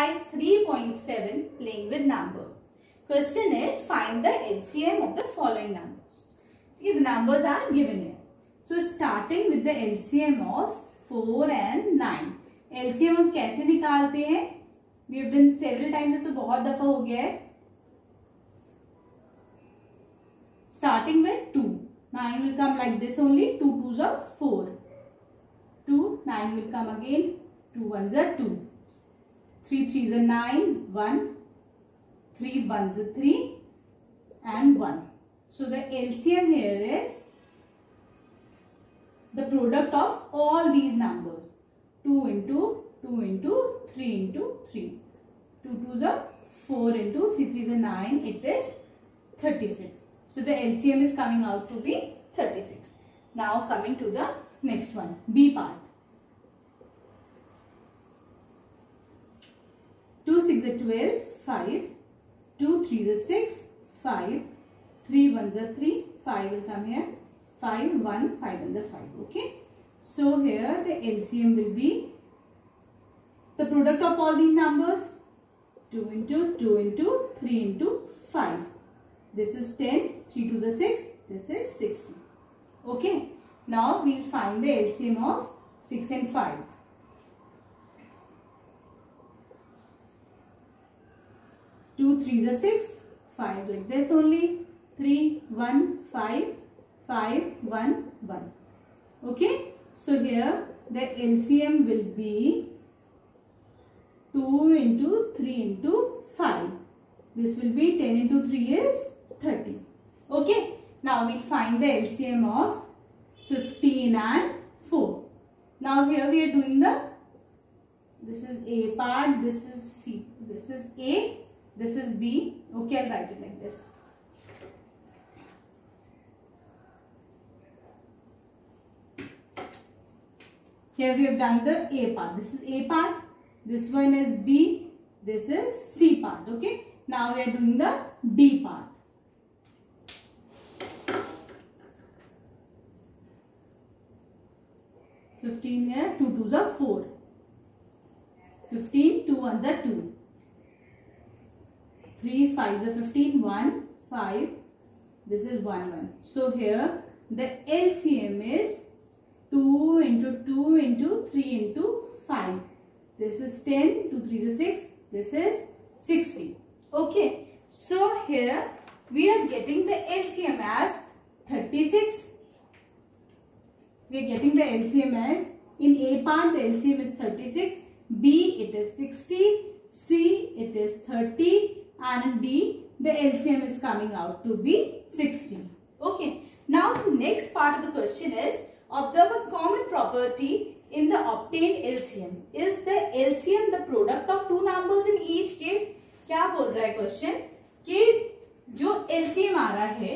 exercise 3.7 playing with numbers. Question is find the LCM of the following numbers. Okay, the numbers are given here. So starting with the LCM of 4 and 9. LCM हम कैसे निकालते हैं? We have done several times, तो बहुत दफा हो गया है. Starting with 2. 9 will come like this only. 2 2s are 4. 2. 9 will come again. 2 1s are 2. 3 3s are 9. 1. 3 1s are 3. And 1. So the LCM here is the product of all these numbers. 2 into 2 into 3 into 3. 2 2s are 4 into 3 3s are 9. It is 36. So the LCM is coming out to be 36. Now coming to the next one, B part. 2 6 are 12, 5. 2 3s are 6, 5. 3 1s are 3, 5 will come here. 5 1, 5 1s are 5. Okay. So here the LCM will be the product of all these numbers. 2 into 2 into 3 into 5. This is 10. 3 2s are 6. This is 60. Okay. Now we will find the LCM of 6 and 5. 2 3s are 6. 5 like this only. 3 1 5 5 1 1. Okay. So here the LCM will be 2 into 3 into 5. This will be 10 into 3 is 30. Okay. Now we'll find the LCM of 15 and 4. Now here we are doing this is A part, this is C, this is A, this is B. Okay, I'll write it like this. Here we have done the A part. This is A part. This one is B. This is C part. Okay. Now we are doing the D part. Here 2 2s are 4. 15 2 1s are 2. 3 5s are 15. 1 5. This is 1 1. So here the LCM is 2 into 2 into 3 into 5. This is 10. 2 3s are 6. This is 60. Okay. So here we are getting the LCM as 36. We are getting the LCM as in A part the LCM is 36. B it is 60. C it is 30. And in D the LCM is coming out to be 60. Okay. Now the next part of the question is observe a common property in the obtained LCM. Is the LCM the product of two numbers in each case? क्या बोल रहा है question कि जो LCM आ रहा है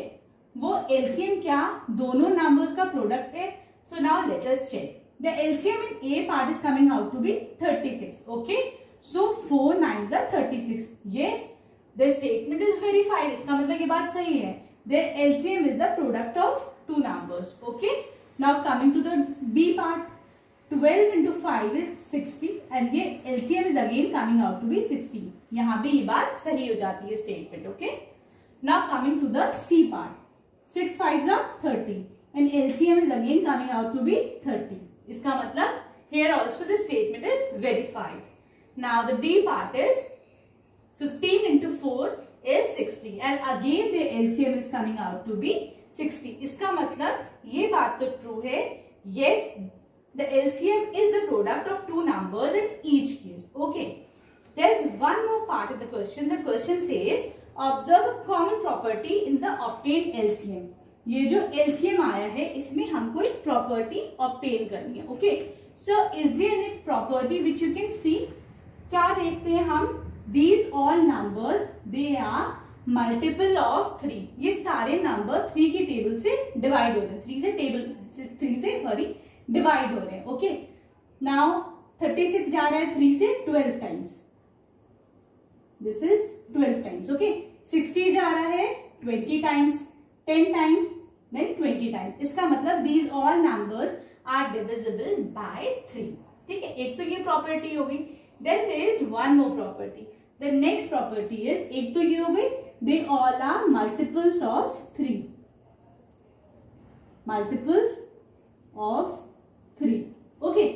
वो LCM क्या दोनों नंबर्स का प्रोडक्ट है? So now let us check. The LCM in A part is coming out to be 36. Okay. So 4 9s are 36. Yes. The statement is verified. इसका मतलब ये बात सही है. The LCM is the product of two numbers. Okay. Now coming to the B part. 12 into 5 is 60 and ये LCM is again coming out to be 60. यहाँ भी ये बात सही हो जाती है statement. Okay. Now coming to the C part. 6 5s are 30 and LCM is again coming out to be 30. इसका मतलब here also the statement is verified. Now the D part is 15 into 4 is 60 and again the LCM is coming out to be 60. इसका मतलब ये बात तो true है. Yes, the LCM is the product of two numbers in each case. Okay. There's one more part of the question. The question says observe a common property in the obtained LCM. ये जो LCM आया है इसमें हमको एक property obtain करनी है. Okay. So is there any property which you can see? क्या देखते हैं हम? These all number they are multiple of 3. ये सारे नंबर 3 की टेबल से डिवाइड हो रहे हैं. 3 से डिवाइड हो रहे हैं. ओके. नाउ 36 जा रहा है 3 से 12 times. This is 12 times. Okay. 60 जा रहा है 20 टाइम्स. 10 times then 20 times. इसका मतलब these all numbers are divisible by 3. ठीक है. एक तो ये प्रॉपर्टी होगी. Then there is one more property. The next property is, एक तो ये हो गई, they all are multiples of 3. Multiples of 3. Okay.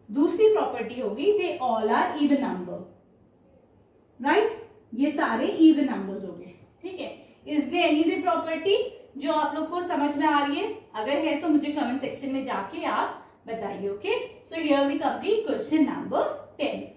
दूसरी प्रॉपर्टी होगी, they all are even number. Right, ये सारे इवन नंबर्स हो गए. ठीक है. Is there any other property जो आप लोग को समझ में आ रही है? अगर है तो मुझे कमेंट सेक्शन में जाके आप बताइए. Okay. So here we complete question number 10.